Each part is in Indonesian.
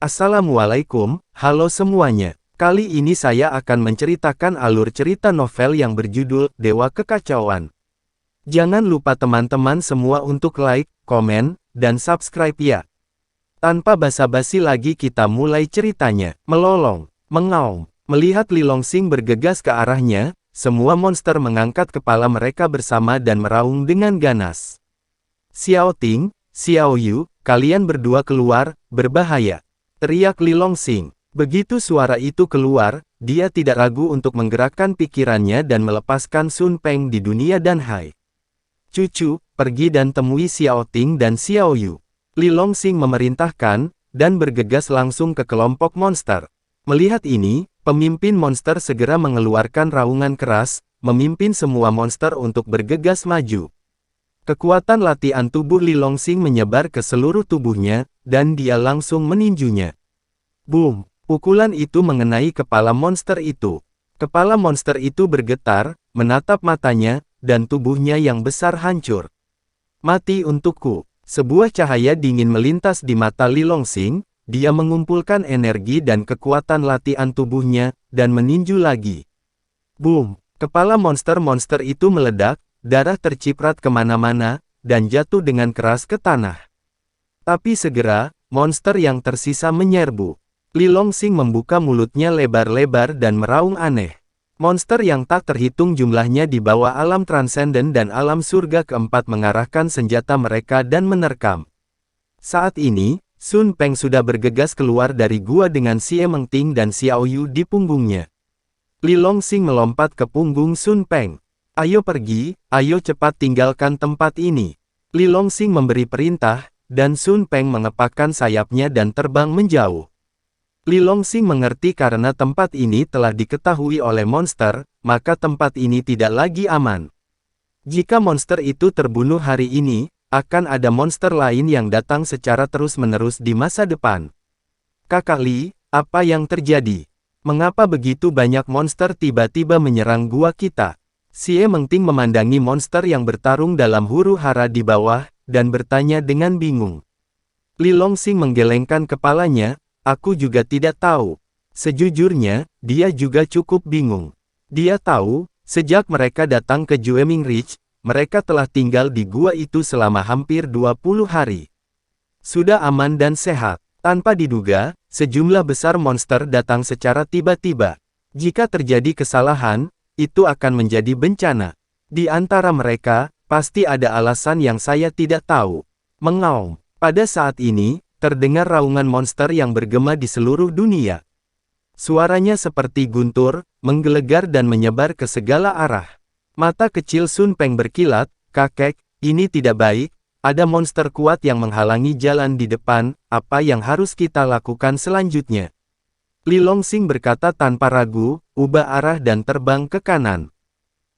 Assalamualaikum, halo semuanya. Kali ini saya akan menceritakan alur cerita novel yang berjudul Dewa Kekacauan. Jangan lupa teman-teman semua untuk like, komen, dan subscribe ya. Tanpa basa-basi lagi kita mulai ceritanya. Melolong, mengaum, melihat Li Longsing bergegas ke arahnya, semua monster mengangkat kepala mereka bersama dan meraung dengan ganas. Xiao Ting, Xiao Yu, kalian berdua keluar, berbahaya. Teriak Li Longsing. Begitu suara itu keluar, dia tidak ragu untuk menggerakkan pikirannya dan melepaskan Sun Peng di dunia Danhai. Cucu, pergi dan temui Xiao Ting dan Xiao Yu. Li Longsing memerintahkan, dan bergegas langsung ke kelompok monster. Melihat ini, pemimpin monster segera mengeluarkan raungan keras, memimpin semua monster untuk bergegas maju. Kekuatan latihan tubuh Li Longsing menyebar ke seluruh tubuhnya, dan dia langsung meninjunya. Boom! Pukulan itu mengenai kepala monster itu. Kepala monster itu bergetar, menatap matanya, dan tubuhnya yang besar hancur. Mati untukku. Sebuah cahaya dingin melintas di mata Li Longsing, dia mengumpulkan energi dan kekuatan latihan tubuhnya, dan meninju lagi. Boom! Kepala monster-monster itu meledak, darah terciprat kemana-mana, dan jatuh dengan keras ke tanah. Tapi segera, monster yang tersisa menyerbu. Li Longsing membuka mulutnya lebar-lebar dan meraung aneh. Monster yang tak terhitung jumlahnya di bawah alam transenden dan alam surga keempat mengarahkan senjata mereka dan menerkam. Saat ini, Sun Peng sudah bergegas keluar dari gua dengan Xie Mengting dan Xiao Yu di punggungnya. Li Longsing melompat ke punggung Sun Peng. Ayo pergi, ayo cepat tinggalkan tempat ini. Li Longsing memberi perintah, dan Sun Peng mengepakkan sayapnya dan terbang menjauh. Li Longsing mengerti karena tempat ini telah diketahui oleh monster, maka tempat ini tidak lagi aman. Jika monster itu terbunuh hari ini, akan ada monster lain yang datang secara terus-menerus di masa depan. Kakak Li, apa yang terjadi? Mengapa begitu banyak monster tiba-tiba menyerang gua kita? Xie Mengting memandangi monster yang bertarung dalam huru-hara di bawah, dan bertanya dengan bingung. Li Longsing menggelengkan kepalanya, aku juga tidak tahu. Sejujurnya, dia juga cukup bingung. Dia tahu, sejak mereka datang ke Jueming Ridge, mereka telah tinggal di gua itu selama hampir 20 hari. Sudah aman dan sehat. Tanpa diduga, sejumlah besar monster datang secara tiba-tiba. Jika terjadi kesalahan, itu akan menjadi bencana. Di antara mereka, pasti ada alasan yang saya tidak tahu. Mengaum. Pada saat ini, terdengar raungan monster yang bergema di seluruh dunia. Suaranya seperti guntur, menggelegar dan menyebar ke segala arah. Mata kecil Sun Peng berkilat, kakek, ini tidak baik, ada monster kuat yang menghalangi jalan di depan, apa yang harus kita lakukan selanjutnya? Li Longsing berkata tanpa ragu, ubah arah dan terbang ke kanan.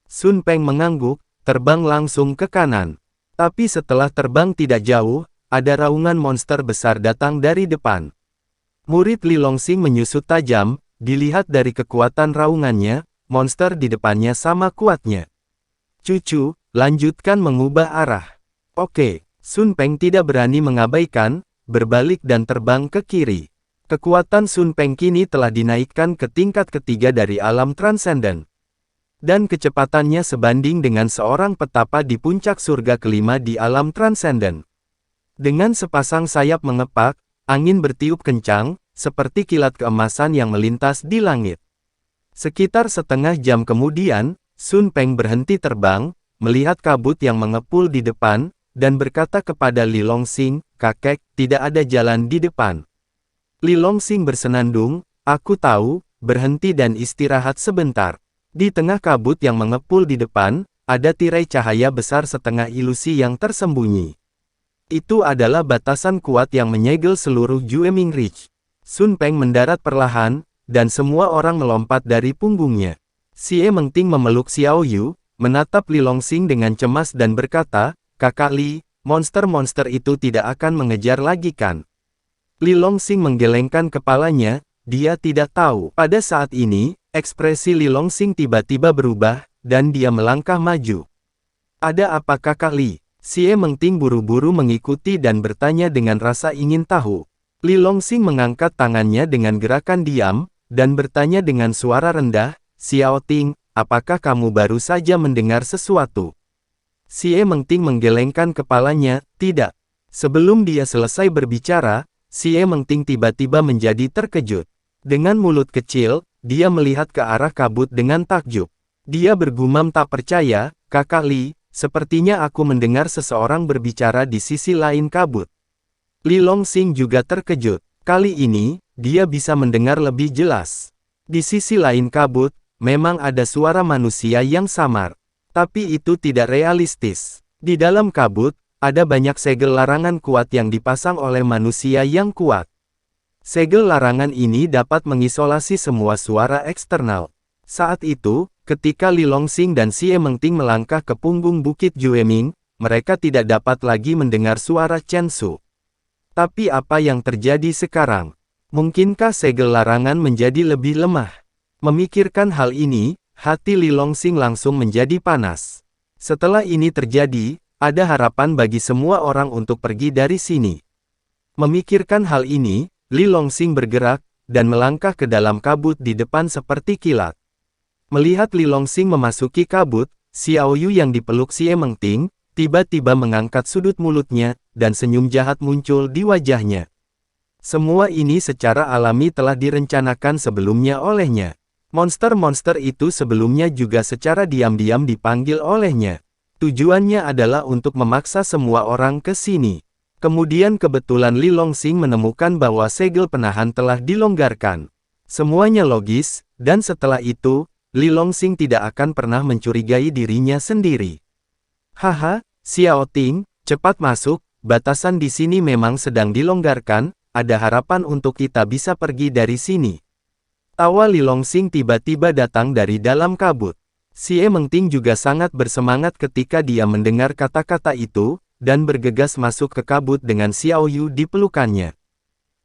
Sun Peng mengangguk, terbang langsung ke kanan. Tapi setelah terbang tidak jauh, ada raungan monster besar datang dari depan. Murid Li Longsing menyusut tajam, dilihat dari kekuatan raungannya, monster di depannya sama kuatnya. Cucu, lanjutkan mengubah arah. Oke, Sun Peng tidak berani mengabaikan, berbalik dan terbang ke kiri. Kekuatan Sun Peng kini telah dinaikkan ke tingkat ketiga dari alam transenden. Dan kecepatannya sebanding dengan seorang petapa di puncak surga kelima di alam transenden. Dengan sepasang sayap mengepak, angin bertiup kencang, seperti kilat keemasan yang melintas di langit. Sekitar setengah jam kemudian, Sun Peng berhenti terbang, melihat kabut yang mengepul di depan, dan berkata kepada Li Longsing, kakek, tidak ada jalan di depan. Li Longsing bersenandung, aku tahu, berhenti dan istirahat sebentar. Di tengah kabut yang mengepul di depan, ada tirai cahaya besar setengah ilusi yang tersembunyi. Itu adalah batasan kuat yang menyegel seluruh Jueming Ridge. Sun Peng mendarat perlahan, dan semua orang melompat dari punggungnya. Xie Mengting memeluk Xiao Yu, menatap Li Longsing dengan cemas dan berkata, kakak Li, monster-monster itu tidak akan mengejar lagi kan? Li Longsing menggelengkan kepalanya, dia tidak tahu. Pada saat ini, ekspresi Li Longsing tiba-tiba berubah, dan dia melangkah maju. Ada apa kakak Li? Xie Mengting buru-buru mengikuti dan bertanya dengan rasa ingin tahu. Li Longxing mengangkat tangannya dengan gerakan diam, dan bertanya dengan suara rendah, Xiao Ting, apakah kamu baru saja mendengar sesuatu? Xie Mengting menggelengkan kepalanya, tidak. Sebelum dia selesai berbicara, Xie Mengting tiba-tiba menjadi terkejut. Dengan mulut kecil, dia melihat ke arah kabut dengan takjub. Dia bergumam tak percaya, Kakak Li, sepertinya aku mendengar seseorang berbicara di sisi lain kabut. Li Longxing juga terkejut. Kali ini, dia bisa mendengar lebih jelas. Di sisi lain kabut, memang ada suara manusia yang samar. Tapi itu tidak realistis. Di dalam kabut, ada banyak segel larangan kuat yang dipasang oleh manusia yang kuat. Segel larangan ini dapat mengisolasi semua suara eksternal. Saat itu, ketika Li Longxing dan Xie Mengting melangkah ke punggung Bukit Jueming, mereka tidak dapat lagi mendengar suara Chen Su. Tapi apa yang terjadi sekarang? Mungkinkah segel larangan menjadi lebih lemah? Memikirkan hal ini, hati Li Longxing langsung menjadi panas. Setelah ini terjadi, ada harapan bagi semua orang untuk pergi dari sini. Memikirkan hal ini, Li Longxing bergerak, dan melangkah ke dalam kabut di depan seperti kilat. Melihat Li Longxing memasuki kabut, Xiao Yu yang dipeluk Xie Mengting, tiba-tiba mengangkat sudut mulutnya, dan senyum jahat muncul di wajahnya. Semua ini secara alami telah direncanakan sebelumnya olehnya. Monster-monster itu sebelumnya juga secara diam-diam dipanggil olehnya. Tujuannya adalah untuk memaksa semua orang ke sini. Kemudian kebetulan Li Longxing menemukan bahwa segel penahan telah dilonggarkan. Semuanya logis, dan setelah itu, Li Longxing tidak akan pernah mencurigai dirinya sendiri. Haha, Xiao Ting, cepat masuk, batasan di sini memang sedang dilonggarkan, ada harapan untuk kita bisa pergi dari sini. Tawa Li Longxing tiba-tiba datang dari dalam kabut. Xie Mengting juga sangat bersemangat ketika dia mendengar kata-kata itu, dan bergegas masuk ke kabut dengan Xiao Yu di pelukannya.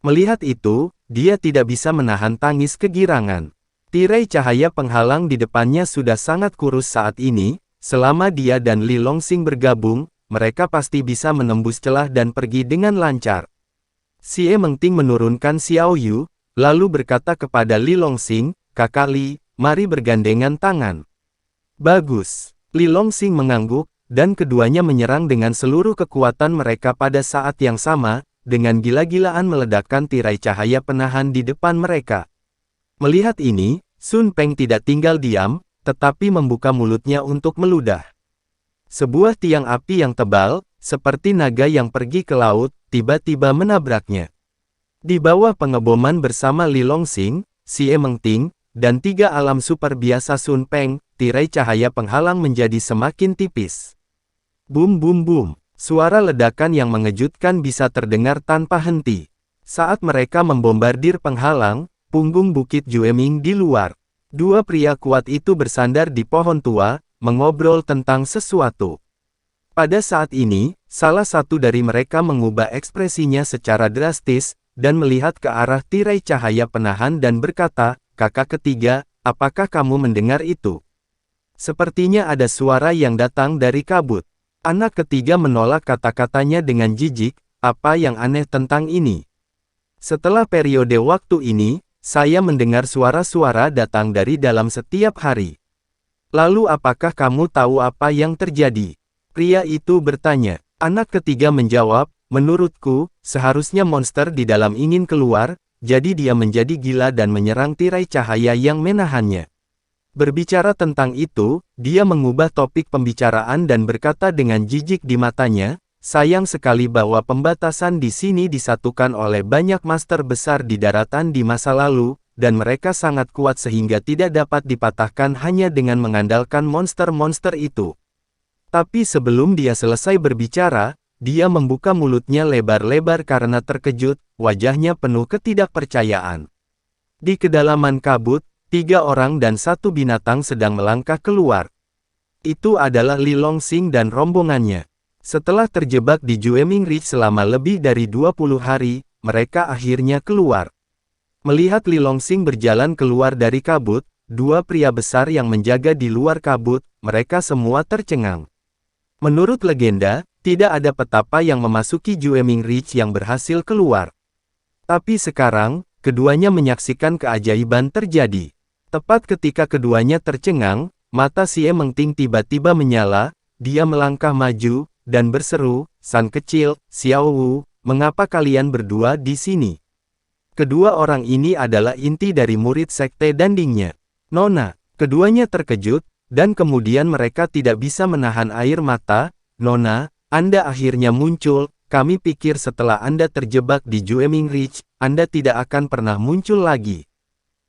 Melihat itu, dia tidak bisa menahan tangis kegirangan. Tirai cahaya penghalang di depannya sudah sangat kurus saat ini, selama dia dan Li Longxing bergabung, mereka pasti bisa menembus celah dan pergi dengan lancar. Xie Mengting menurunkan Xiao Yu, lalu berkata kepada Li Longxing, Kakak Li, mari bergandengan tangan. Bagus. Li Longxing mengangguk, dan keduanya menyerang dengan seluruh kekuatan mereka pada saat yang sama, dengan gila-gilaan meledakkan tirai cahaya penahan di depan mereka. Melihat ini, Sun Peng tidak tinggal diam, tetapi membuka mulutnya untuk meludah. Sebuah tiang api yang tebal, seperti naga yang pergi ke laut, tiba-tiba menabraknya. Di bawah pengeboman bersama Li Longxing, Xie Mengting, dan tiga alam super biasa Sun Peng, tirai cahaya penghalang menjadi semakin tipis. Bum bum bum, suara ledakan yang mengejutkan bisa terdengar tanpa henti. Saat mereka membombardir penghalang, punggung Bukit Jueming di luar. Dua pria kuat itu bersandar di pohon tua, mengobrol tentang sesuatu. Pada saat ini, salah satu dari mereka mengubah ekspresinya secara drastis, dan melihat ke arah tirai cahaya penahan dan berkata, Kakak ketiga, apakah kamu mendengar itu? Sepertinya ada suara yang datang dari kabut. Anak ketiga menolak kata-katanya dengan jijik, apa yang aneh tentang ini? Setelah periode waktu ini, saya mendengar suara-suara datang dari dalam setiap hari. Lalu apakah kamu tahu apa yang terjadi? Pria itu bertanya. Anak ketiga menjawab, menurutku, seharusnya monster di dalam ingin keluar, jadi dia menjadi gila dan menyerang tirai cahaya yang menahannya. Berbicara tentang itu, dia mengubah topik pembicaraan dan berkata dengan jijik di matanya, sayang sekali bahwa pembatasan di sini disatukan oleh banyak master besar di daratan di masa lalu, dan mereka sangat kuat sehingga tidak dapat dipatahkan hanya dengan mengandalkan monster-monster itu. Tapi sebelum dia selesai berbicara, dia membuka mulutnya lebar-lebar karena terkejut, wajahnya penuh ketidakpercayaan. Di kedalaman kabut, 3 orang dan 1 binatang sedang melangkah keluar. Itu adalah Li Longxing dan rombongannya. Setelah terjebak di Jueming Ridge selama lebih dari 20 hari, mereka akhirnya keluar. Melihat Li Longxing berjalan keluar dari kabut, 2 pria besar yang menjaga di luar kabut, mereka semua tercengang. Menurut legenda, tidak ada petapa yang memasuki Jueming Ridge yang berhasil keluar. Tapi sekarang, keduanya menyaksikan keajaiban terjadi. Tepat ketika keduanya tercengang, mata Xie Mengting tiba-tiba menyala, dia melangkah maju, dan berseru, "San kecil, Xiao Wu, mengapa kalian berdua di sini?" Kedua orang ini adalah inti dari murid sekte Dandingnya. "Nona," keduanya terkejut, dan kemudian mereka tidak bisa menahan air mata. "Nona, Anda akhirnya muncul. Kami pikir setelah Anda terjebak di Jueming Ridge, Anda tidak akan pernah muncul lagi."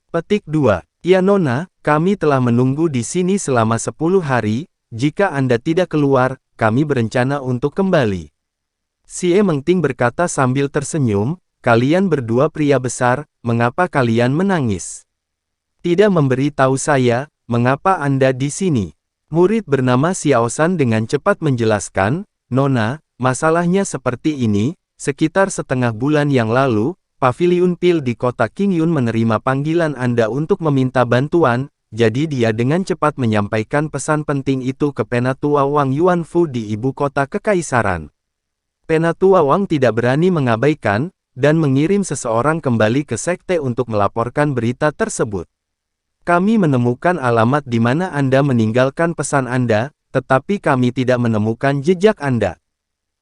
Petik 2. "Ya Nona, kami telah menunggu di sini selama 10 hari, jika Anda tidak keluar, kami berencana untuk kembali." Xie Mengting berkata sambil tersenyum, "Kalian berdua pria besar, mengapa kalian menangis? Tidak memberi tahu saya, mengapa Anda di sini?" Murid bernama Xiaoshan dengan cepat menjelaskan, "Nona, masalahnya seperti ini, sekitar setengah bulan yang lalu, Paviliun Pil di kota Qingyun menerima panggilan Anda untuk meminta bantuan, jadi dia dengan cepat menyampaikan pesan penting itu ke Penatua Wang Yuanfu di ibu kota kekaisaran. Penatua Wang tidak berani mengabaikan, dan mengirim seseorang kembali ke sekte untuk melaporkan berita tersebut. Kami menemukan alamat di mana Anda meninggalkan pesan Anda, tetapi kami tidak menemukan jejak Anda.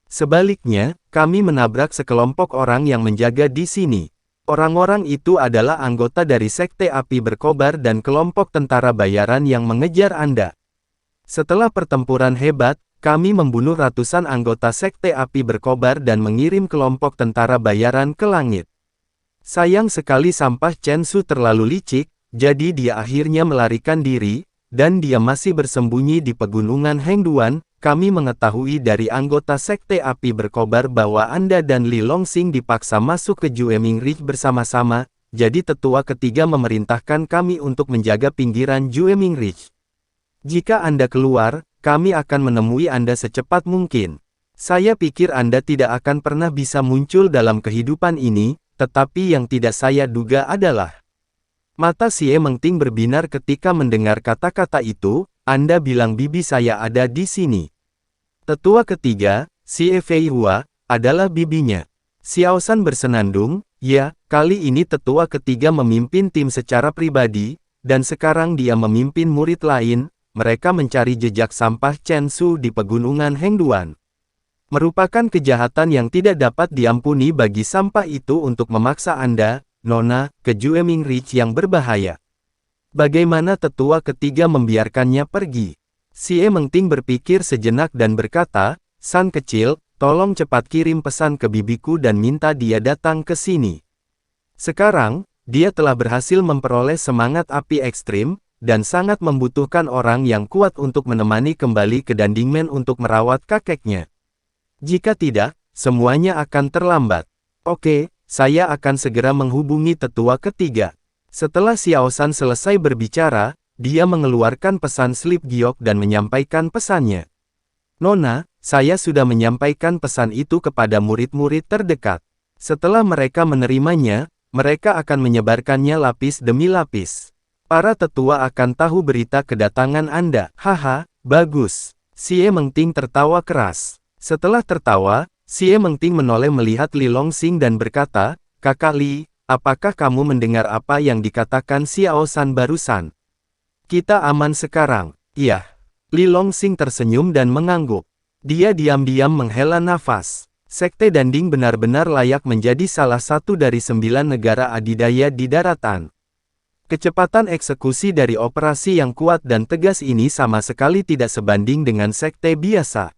Sebaliknya, kami menabrak sekelompok orang yang menjaga di sini. Orang-orang itu adalah anggota dari Sekte Api Berkobar dan kelompok tentara bayaran yang mengejar Anda. Setelah pertempuran hebat, kami membunuh ratusan anggota Sekte Api Berkobar dan mengirim kelompok tentara bayaran ke langit. Sayang sekali sampah Chen Su terlalu licik, jadi dia akhirnya melarikan diri, dan dia masih bersembunyi di pegunungan Hengduan. Kami mengetahui dari anggota Sekte Api Berkobar bahwa Anda dan Li Longsing dipaksa masuk ke Jueming Ridge bersama-sama, jadi tetua ketiga memerintahkan kami untuk menjaga pinggiran Jueming Ridge. Jika Anda keluar, kami akan menemui Anda secepat mungkin. Saya pikir Anda tidak akan pernah bisa muncul dalam kehidupan ini, tetapi yang tidak saya duga adalah..." Mata Xie Mengting berbinar ketika mendengar kata-kata itu, "Anda bilang bibi saya ada di sini." Tetua ketiga, Xie Feihua, adalah bibinya. Xiaoshan bersenandung, "Ya, kali ini tetua ketiga memimpin tim secara pribadi, dan sekarang dia memimpin murid lain, mereka mencari jejak sampah Chen Su di pegunungan Hengduan. Merupakan kejahatan yang tidak dapat diampuni bagi sampah itu untuk memaksa Anda, Nona, ke Jueming Ridge yang berbahaya. Bagaimana tetua ketiga membiarkannya pergi?" Xie Mengting berpikir sejenak dan berkata, "San kecil, tolong cepat kirim pesan ke bibiku dan minta dia datang ke sini." Sekarang, dia telah berhasil memperoleh semangat api ekstrim, dan sangat membutuhkan orang yang kuat untuk menemani kembali ke Dandingmen untuk merawat kakeknya. Jika tidak, semuanya akan terlambat. "Oke, saya akan segera menghubungi tetua ketiga." Setelah Xiaoshan selesai berbicara, dia mengeluarkan pesan slip giok dan menyampaikan pesannya. "Nona, saya sudah menyampaikan pesan itu kepada murid-murid terdekat. Setelah mereka menerimanya, mereka akan menyebarkannya lapis demi lapis. Para tetua akan tahu berita kedatangan Anda." "Haha, bagus." Xie Mengting tertawa keras. Setelah tertawa, Xie Mengting menoleh melihat Li Longsing dan berkata, "Kakak Li, apakah kamu mendengar apa yang dikatakan Xiaoshan barusan? Kita aman sekarang." "Iya." Li Longsing tersenyum dan mengangguk. Dia diam-diam menghela nafas. Sekte Danding benar-benar layak menjadi salah satu dari 9 negara adidaya di daratan. Kecepatan eksekusi dari operasi yang kuat dan tegas ini sama sekali tidak sebanding dengan sekte biasa.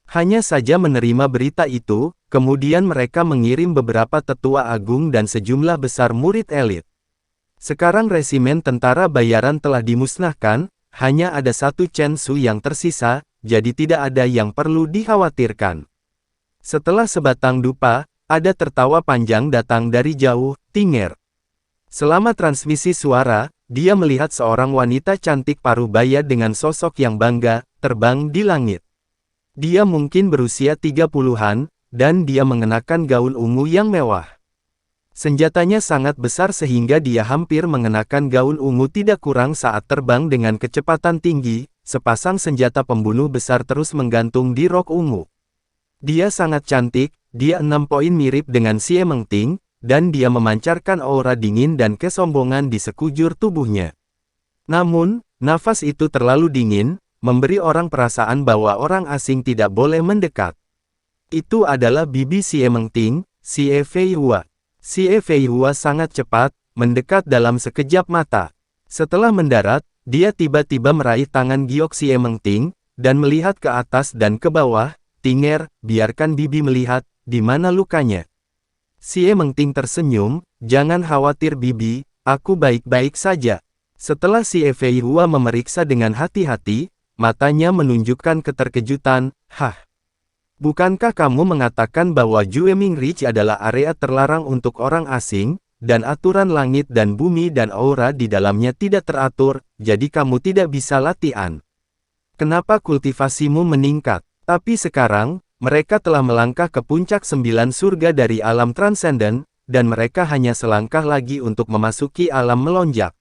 Hanya saja menerima berita itu, kemudian mereka mengirim beberapa tetua agung dan sejumlah besar murid elit. Sekarang resimen tentara bayaran telah dimusnahkan, hanya ada satu Chen Su yang tersisa, jadi tidak ada yang perlu dikhawatirkan. Setelah sebatang dupa, ada tertawa panjang datang dari jauh, Tinger. Selama transmisi suara, dia melihat seorang wanita cantik parubaya dengan sosok yang bangga, terbang di langit. Dia mungkin berusia 30-an, dan dia mengenakan gaun ungu yang mewah. Senjatanya sangat besar sehingga dia hampir mengenakan gaun ungu tidak kurang saat terbang dengan kecepatan tinggi, sepasang senjata pembunuh besar terus menggantung di rok ungu. Dia sangat cantik, dia 6 poin mirip dengan Xie Mengting, dan dia memancarkan aura dingin dan kesombongan di sekujur tubuhnya. Namun, nafas itu terlalu dingin, memberi orang perasaan bahwa orang asing tidak boleh mendekat. Itu adalah bibi Xie Mengting, Xie Feihua. Xie Feihua sangat cepat, mendekat dalam sekejap mata. Setelah mendarat, dia tiba-tiba meraih tangan giok Xie Mengting, dan melihat ke atas dan ke bawah. Tinger, biarkan bibi melihat, di mana lukanya. Xie Mengting tersenyum, jangan khawatir bibi, aku baik-baik saja. Setelah Xie Feihua memeriksa dengan hati-hati, matanya menunjukkan keterkejutan, hah. Bukankah kamu mengatakan bahwa Jueming Ridge adalah area terlarang untuk orang asing, dan aturan langit dan bumi dan aura di dalamnya tidak teratur, jadi kamu tidak bisa latihan? Kenapa kultivasimu meningkat? Tapi sekarang, mereka telah melangkah ke puncak 9 surga dari alam transenden, dan mereka hanya selangkah lagi untuk memasuki alam melonjak.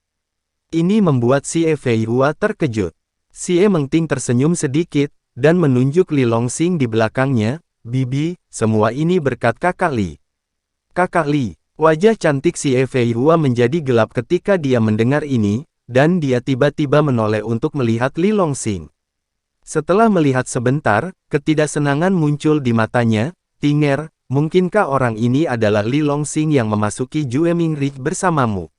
Ini membuat Xie Feihua terkejut. Xie Mengting tersenyum sedikit, dan menunjuk Li Longsing di belakangnya, bibi, semua ini berkat Kakak Li. Kakak Li, wajah cantik Xie Feihua menjadi gelap ketika dia mendengar ini, dan dia tiba-tiba menoleh untuk melihat Li Longsing. Setelah melihat sebentar, ketidaksenangan muncul di matanya. Tinger, mungkinkah orang ini adalah Li Longsing yang memasuki Jueming Ridge bersamamu?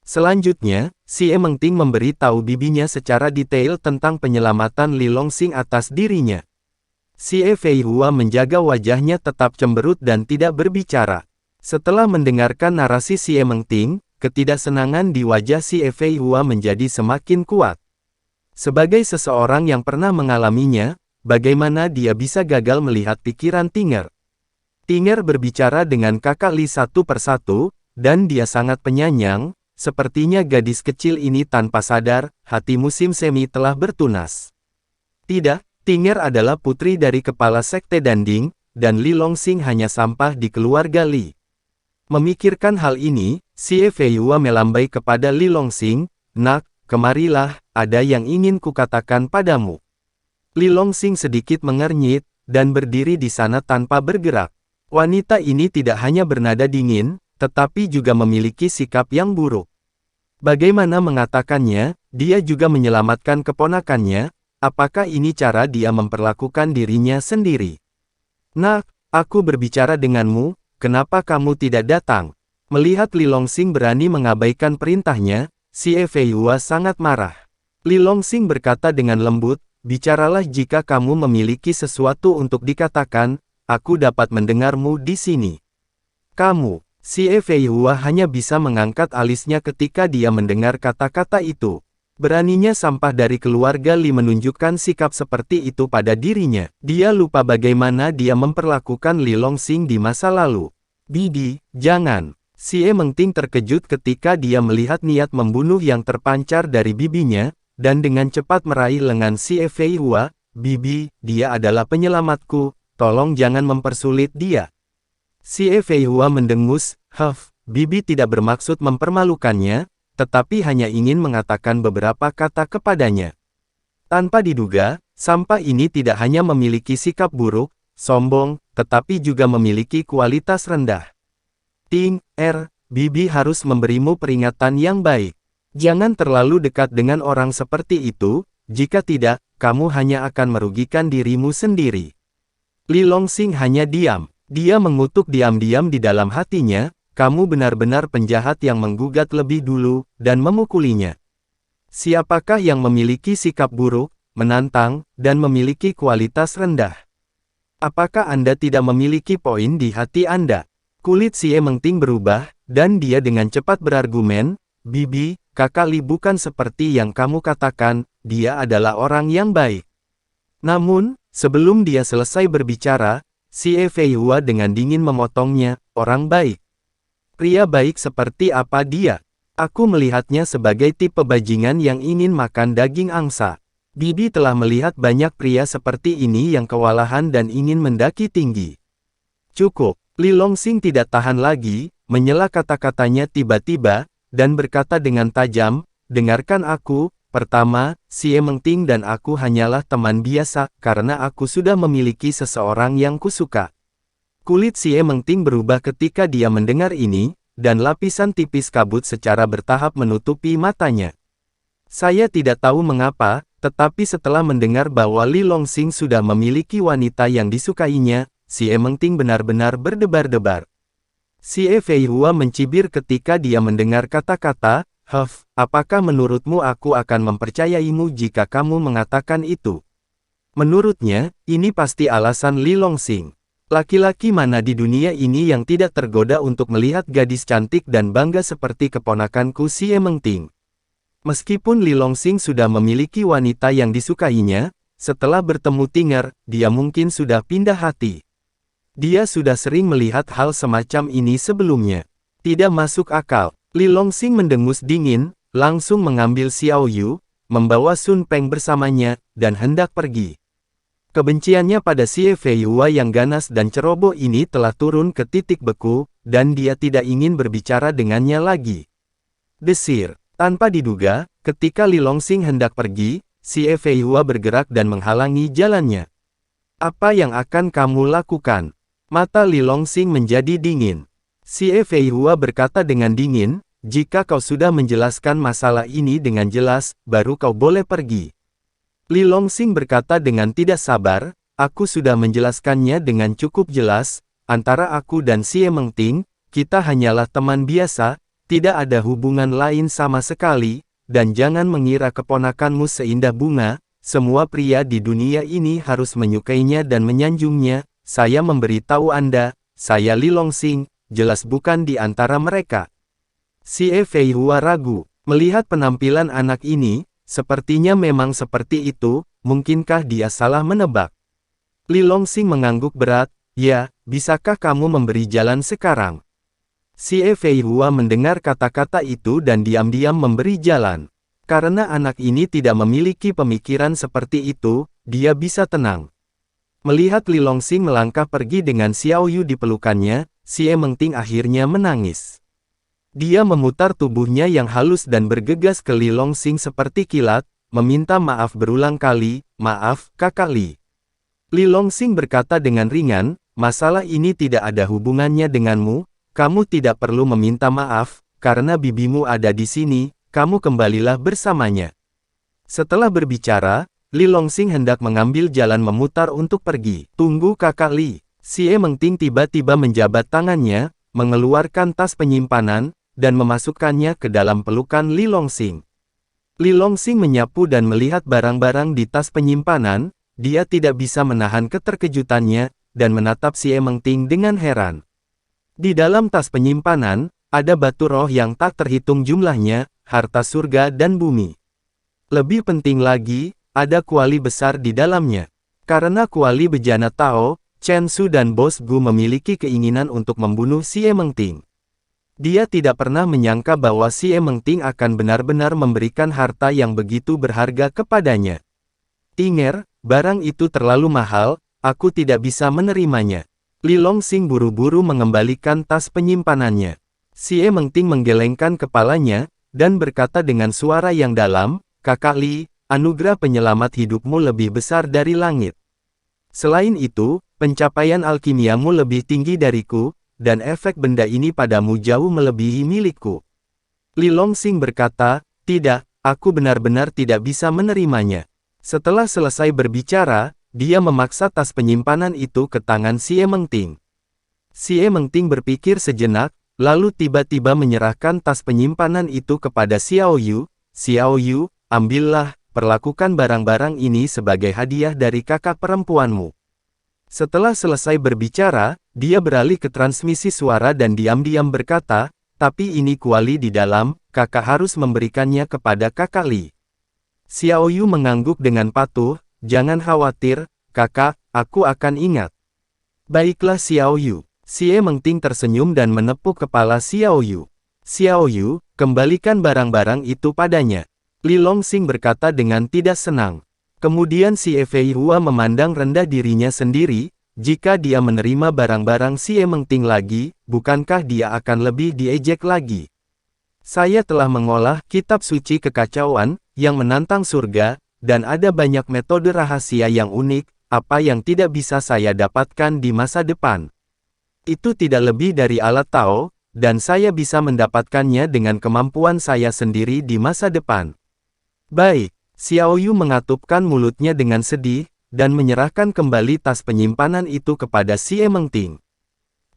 Selanjutnya, Xie Mengting memberi tahu bibinya secara detail tentang penyelamatan Li Longsing atas dirinya. Xie Feihua menjaga wajahnya tetap cemberut dan tidak berbicara. Setelah mendengarkan narasi Xie Mengting, ketidaksenangan di wajah Xie Feihua menjadi semakin kuat. Sebagai seseorang yang pernah mengalaminya, bagaimana dia bisa gagal melihat pikiran Tinger? Tinger berbicara dengan Kakak Li satu persatu, dan dia sangat penyayang. Sepertinya gadis kecil ini tanpa sadar, hati musim semi telah bertunas. Tidak, Tinger adalah putri dari kepala sekte Danding, dan Li Longsing hanya sampah di keluarga Li. Memikirkan hal ini, Xie Feihua melambai kepada Li Longsing, nak, kemarilah, ada yang ingin kukatakan padamu. Li Longsing sedikit mengernyit, dan berdiri di sana tanpa bergerak. Wanita ini tidak hanya bernada dingin, tetapi juga memiliki sikap yang buruk. Bagaimana mengatakannya, dia juga menyelamatkan keponakannya, apakah ini cara dia memperlakukan dirinya sendiri? Nak, aku berbicara denganmu, kenapa kamu tidak datang? Melihat Li Longsing berani mengabaikan perintahnya, Xie Feihua sangat marah. Li Longsing berkata dengan lembut, bicaralah jika kamu memiliki sesuatu untuk dikatakan, aku dapat mendengarmu di sini. Kamu, Xie Feihua hanya bisa mengangkat alisnya ketika dia mendengar kata-kata itu. Beraninya sampah dari keluarga Li menunjukkan sikap seperti itu pada dirinya. Dia lupa bagaimana dia memperlakukan Li Longsing di masa lalu. Bibi, jangan. Xie Mengting terkejut ketika dia melihat niat membunuh yang terpancar dari bibinya, dan dengan cepat meraih lengan Xie Feihua, bibi, dia adalah penyelamatku, tolong jangan mempersulit dia. Xie Feihua mendengus, bibi tidak bermaksud mempermalukannya, tetapi hanya ingin mengatakan beberapa kata kepadanya. Tanpa diduga, sampah ini tidak hanya memiliki sikap buruk, sombong, tetapi juga memiliki kualitas rendah. Bibi harus memberimu peringatan yang baik. Jangan terlalu dekat dengan orang seperti itu, jika tidak, kamu hanya akan merugikan dirimu sendiri. Li Longsing hanya diam. Dia mengutuk diam-diam di dalam hatinya, kamu benar-benar penjahat yang menggugat lebih dulu, dan memukulinya. Siapakah yang memiliki sikap buruk, menantang, dan memiliki kualitas rendah? Apakah Anda tidak memiliki poin di hati Anda? Kulit Xie Mengting berubah, dan dia dengan cepat berargumen, bibi, Kakak Li bukan seperti yang kamu katakan, dia adalah orang yang baik. Namun, sebelum dia selesai berbicara, Xie Feihua dengan dingin memotongnya, orang baik. Pria baik seperti apa dia? Aku melihatnya sebagai tipe bajingan yang ingin makan daging angsa. Bibi telah melihat banyak pria seperti ini yang kewalahan dan ingin mendaki tinggi. Cukup, Li Longsing tidak tahan lagi, menyela kata-katanya tiba-tiba, dan berkata dengan tajam, dengarkan aku, pertama, Xie Mengting dan aku hanyalah teman biasa, karena aku sudah memiliki seseorang yang kusuka. Kulit Xie Mengting berubah ketika dia mendengar ini, dan lapisan tipis kabut secara bertahap menutupi matanya. Saya tidak tahu mengapa, tetapi setelah mendengar bahwa Li Longxing sudah memiliki wanita yang disukainya, Xie Mengting benar-benar berdebar-debar. Xie Feihua mencibir ketika dia mendengar kata-kata, apakah menurutmu aku akan mempercayaimu jika kamu mengatakan itu? Menurutnya, ini pasti alasan Li Longxing. Laki-laki mana di dunia ini yang tidak tergoda untuk melihat gadis cantik dan bangga seperti keponakanku Xie Mengting? Meskipun Li Longxing sudah memiliki wanita yang disukainya, setelah bertemu Tinger, dia mungkin sudah pindah hati. Dia sudah sering melihat hal semacam ini sebelumnya. Tidak masuk akal. Li Longxing mendengus dingin, langsung mengambil Xiao Yu, membawa Sun Peng bersamanya, dan hendak pergi. Kebenciannya pada Xie Feihua yang ganas dan ceroboh ini telah turun ke titik beku, dan dia tidak ingin berbicara dengannya lagi. Desir. Tanpa diduga, ketika Li Longxing hendak pergi, Xie Feihua bergerak dan menghalangi jalannya. Apa yang akan kamu lakukan? Mata Li Longxing menjadi dingin. Xie Feihua berkata dengan dingin, jika kau sudah menjelaskan masalah ini dengan jelas, baru kau boleh pergi. Li Longxing berkata dengan tidak sabar, aku sudah menjelaskannya dengan cukup jelas, antara aku dan Xie Mengting, kita hanyalah teman biasa, tidak ada hubungan lain sama sekali, dan jangan mengira keponakanmu seindah bunga, semua pria di dunia ini harus menyukainya dan menyanjungnya, saya memberitahu Anda, saya Li Longxing, jelas bukan di antara mereka. Xie Feihua ragu, melihat penampilan anak ini, sepertinya memang seperti itu, mungkinkah dia salah menebak? Li Longxing mengangguk berat, ya, bisakah kamu memberi jalan sekarang? Xie Feihua mendengar kata-kata itu dan diam-diam memberi jalan. Karena anak ini tidak memiliki pemikiran seperti itu, dia bisa tenang. Melihat Li Longxing melangkah pergi dengan Xiao Yu di pelukannya, Xie Mengting akhirnya menangis. Dia memutar tubuhnya yang halus dan bergegas ke Li Longxing seperti kilat, meminta maaf berulang kali, maaf, Kakak Li. Li Longxing berkata dengan ringan, masalah ini tidak ada hubungannya denganmu, kamu tidak perlu meminta maaf, karena bibimu ada di sini, kamu kembalilah bersamanya. Setelah berbicara, Li Longxing hendak mengambil jalan memutar untuk pergi. Tunggu Kakak Li. Xie Mengting tiba-tiba menjabat tangannya, mengeluarkan tas penyimpanan, dan memasukkannya ke dalam pelukan Li Longxing. Li Longxing menyapu dan melihat barang-barang di tas penyimpanan, dia tidak bisa menahan keterkejutannya, dan menatap Xie Mengting dengan heran. Di dalam tas penyimpanan, ada batu roh yang tak terhitung jumlahnya, harta surga dan bumi. Lebih penting lagi, ada kuali besar di dalamnya. Karena kuali bejana Tao, Chen Su dan Bos Gu memiliki keinginan untuk membunuh Xie Mengting. Dia tidak pernah menyangka bahwa Xie Mengting akan benar-benar memberikan harta yang begitu berharga kepadanya. Tinger, barang itu terlalu mahal, aku tidak bisa menerimanya. Li Longxing buru-buru mengembalikan tas penyimpanannya. Xie Mengting menggelengkan kepalanya, dan berkata dengan suara yang dalam, Kakak Li, anugerah penyelamat hidupmu lebih besar dari langit. Selain itu, pencapaian alkimiamu lebih tinggi dariku, dan efek benda ini padamu jauh melebihi milikku. Li Longxing berkata, tidak, aku benar-benar tidak bisa menerimanya. Setelah selesai berbicara, dia memaksa tas penyimpanan itu ke tangan Xie Mengting. Xie Mengting berpikir sejenak, lalu tiba-tiba menyerahkan tas penyimpanan itu kepada Xiao Yu. Xiao Yu, ambillah, perlakukan barang-barang ini sebagai hadiah dari kakak perempuanmu. Setelah selesai berbicara, dia beralih ke transmisi suara dan diam-diam berkata, tapi ini kuali di dalam, kakak harus memberikannya kepada Kakak Li. Xiao Yu mengangguk dengan patuh, jangan khawatir, kakak, aku akan ingat. Baiklah Xiao Yu. Xie Mengting tersenyum dan menepuk kepala Xiao Yu. Xiao Yu, kembalikan barang-barang itu padanya. Li Longxing berkata dengan tidak senang. Kemudian Xie Feihua memandang rendah dirinya sendiri, jika dia menerima barang-barang Xie Mengting lagi, bukankah dia akan lebih diejek lagi? Saya telah mengolah kitab suci kekacauan, yang menantang surga, dan ada banyak metode rahasia yang unik, apa yang tidak bisa saya dapatkan di masa depan. Itu tidak lebih dari alat Tao, dan saya bisa mendapatkannya dengan kemampuan saya sendiri di masa depan. Baik, Xiao Yu mengatupkan mulutnya dengan sedih, dan menyerahkan kembali tas penyimpanan itu kepada Xie Mengting.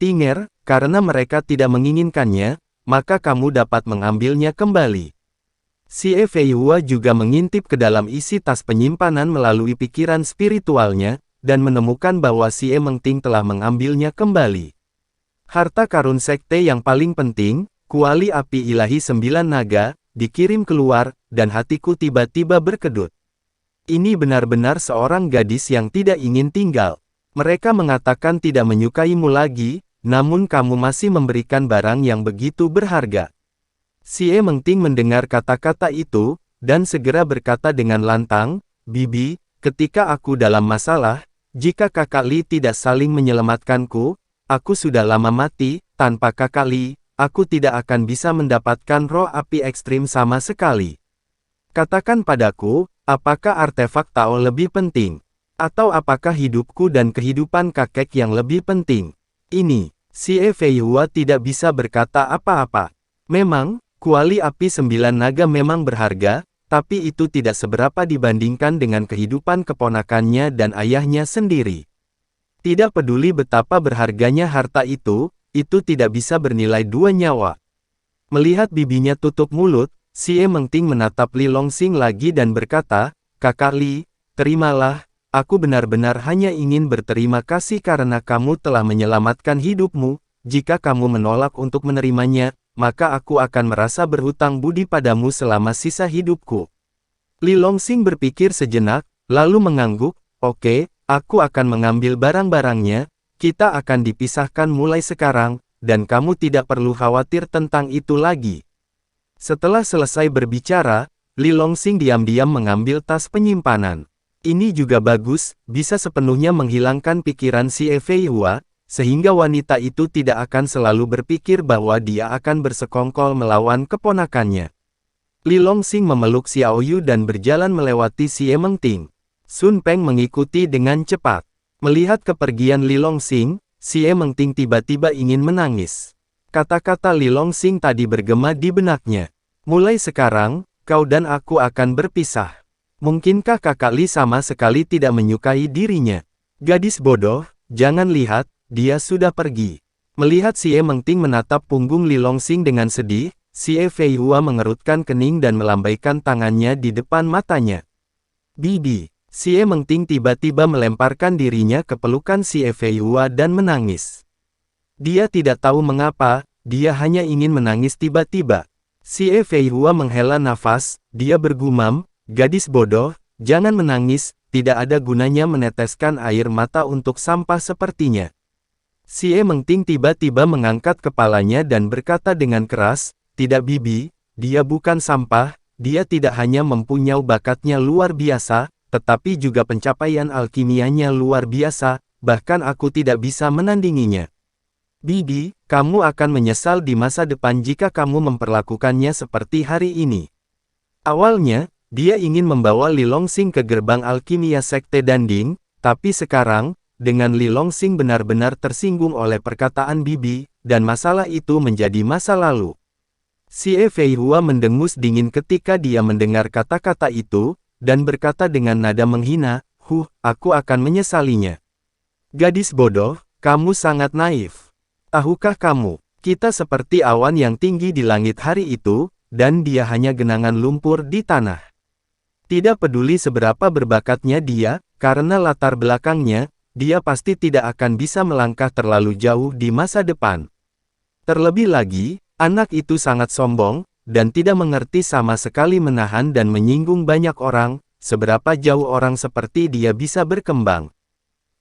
Tinger, karena mereka tidak menginginkannya, maka kamu dapat mengambilnya kembali. Xie Feihua juga mengintip ke dalam isi tas penyimpanan melalui pikiran spiritualnya, dan menemukan bahwa Xie Mengting telah mengambilnya kembali. Harta karun sekte yang paling penting, kuali api ilahi 9 naga, dikirim keluar, dan hatiku tiba-tiba berkedut. Ini benar-benar seorang gadis yang tidak ingin tinggal. Mereka mengatakan tidak menyukaimu lagi, namun kamu masih memberikan barang yang begitu berharga. Xie Mengting mendengar kata-kata itu, dan segera berkata dengan lantang, Bibi, ketika aku dalam masalah, jika Kakak Li tidak saling menyelamatkanku, aku sudah lama mati, tanpa Kakak Li, aku tidak akan bisa mendapatkan roh api ekstrim sama sekali. Katakan padaku, apakah artefak Tao lebih penting? Atau apakah hidupku dan kehidupan kakek yang lebih penting? Ini, Xie Feihua tidak bisa berkata apa-apa. Memang, kuali api 9 naga memang berharga, tapi itu tidak seberapa dibandingkan dengan kehidupan keponakannya dan ayahnya sendiri. Tidak peduli betapa berharganya harta itu tidak bisa bernilai 2 nyawa. Melihat bibinya tutup mulut, Xie Mengting menatap Li Longsing lagi dan berkata, Kakak Li, terimalah, aku benar-benar hanya ingin berterima kasih karena kamu telah menyelamatkan hidupmu, jika kamu menolak untuk menerimanya, maka aku akan merasa berhutang budi padamu selama sisa hidupku. Li Longsing berpikir sejenak, lalu mengangguk, oke, aku akan mengambil barang-barangnya, kita akan dipisahkan mulai sekarang, dan kamu tidak perlu khawatir tentang itu lagi. Setelah selesai berbicara, Li Longsing diam-diam mengambil tas penyimpanan. Ini juga bagus, bisa sepenuhnya menghilangkan pikiran Xie Feihua, sehingga wanita itu tidak akan selalu berpikir bahwa dia akan bersekongkol melawan keponakannya. Li Longsing memeluk Xiao Yu dan berjalan melewati Xie Mengting. Sun Peng mengikuti dengan cepat. Melihat kepergian Li Longsing, Xie Mengting tiba-tiba ingin menangis. Kata-kata Li Longsing tadi bergema di benaknya. Mulai sekarang, kau dan aku akan berpisah. Mungkinkah Kakak Li sama sekali tidak menyukai dirinya? Gadis bodoh, jangan lihat, dia sudah pergi. Melihat Xie Mengting menatap punggung Li Longsing dengan sedih, Xie Feihua mengerutkan kening dan melambaikan tangannya di depan matanya. Bibi. Xie Mengting tiba-tiba melemparkan dirinya ke pelukan Xie Feihua dan menangis. Dia tidak tahu mengapa, dia hanya ingin menangis tiba-tiba. Xie Feihua menghela nafas, dia bergumam, gadis bodoh, jangan menangis, tidak ada gunanya meneteskan air mata untuk sampah sepertinya. Xie Mengting tiba-tiba mengangkat kepalanya dan berkata dengan keras, tidak Bibi, dia bukan sampah, dia tidak hanya mempunyai bakatnya luar biasa, tetapi juga pencapaian alkimianya luar biasa, bahkan aku tidak bisa menandinginya. Bibi, kamu akan menyesal di masa depan jika kamu memperlakukannya seperti hari ini. Awalnya, dia ingin membawa Li Longsing ke gerbang alkimia sekte Danding, tapi sekarang, dengan Li Longsing benar-benar tersinggung oleh perkataan Bibi, dan masalah itu menjadi masa lalu. Xie Feihua mendengus dingin ketika dia mendengar kata-kata itu, dan berkata dengan nada menghina, aku akan menyesalinya. Gadis bodoh, kamu sangat naif. Tahukah kamu, kita seperti awan yang tinggi di langit hari itu, dan dia hanya genangan lumpur di tanah. Tidak peduli seberapa berbakatnya dia, karena latar belakangnya, dia pasti tidak akan bisa melangkah terlalu jauh di masa depan. Terlebih lagi, anak itu sangat sombong, dan tidak mengerti sama sekali menahan dan menyinggung banyak orang, seberapa jauh orang seperti dia bisa berkembang.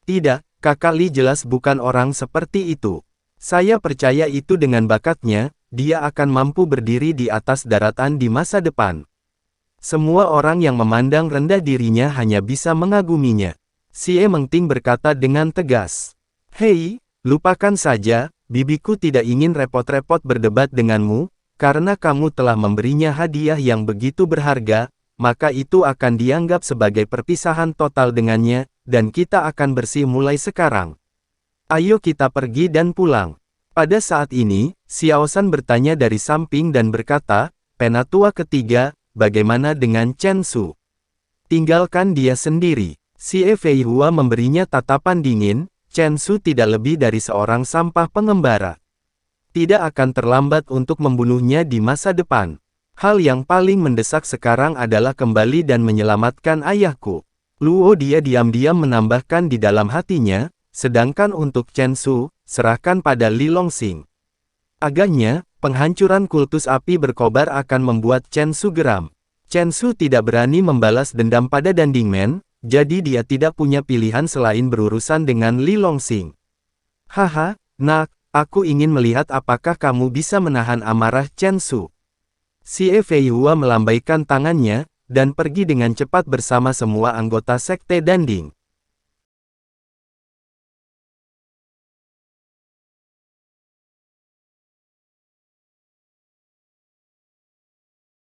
Tidak, Kakak Li jelas bukan orang seperti itu. Saya percaya itu dengan bakatnya, dia akan mampu berdiri di atas daratan di masa depan. Semua orang yang memandang rendah dirinya hanya bisa mengaguminya. Xie Mengting berkata dengan tegas. Hei, lupakan saja, bibiku tidak ingin repot-repot berdebat denganmu, karena kamu telah memberinya hadiah yang begitu berharga, maka itu akan dianggap sebagai perpisahan total dengannya, dan kita akan bersih mulai sekarang. Ayo kita pergi dan pulang. Pada saat ini, Xiao Shan bertanya dari samping dan berkata, Penatua ketiga, bagaimana dengan Chen Su? Tinggalkan dia sendiri. Xie Fei Hua memberinya tatapan dingin, Chen Su tidak lebih dari seorang sampah pengembara. Tidak akan terlambat untuk membunuhnya di masa depan. Hal yang paling mendesak sekarang adalah kembali dan menyelamatkan ayahku. Luo dia diam-diam menambahkan di dalam hatinya, sedangkan untuk Chen Su, serahkan pada Li Longxing. Agaknya, penghancuran kultus api berkobar akan membuat Chen Su geram. Chen Su tidak berani membalas dendam pada Dandingmen, jadi dia tidak punya pilihan selain berurusan dengan Li Longxing. Haha, nak, aku ingin melihat apakah kamu bisa menahan amarah Chen Su. Xie Fei Hua melambaikan tangannya, dan pergi dengan cepat bersama semua anggota Sekte Danding.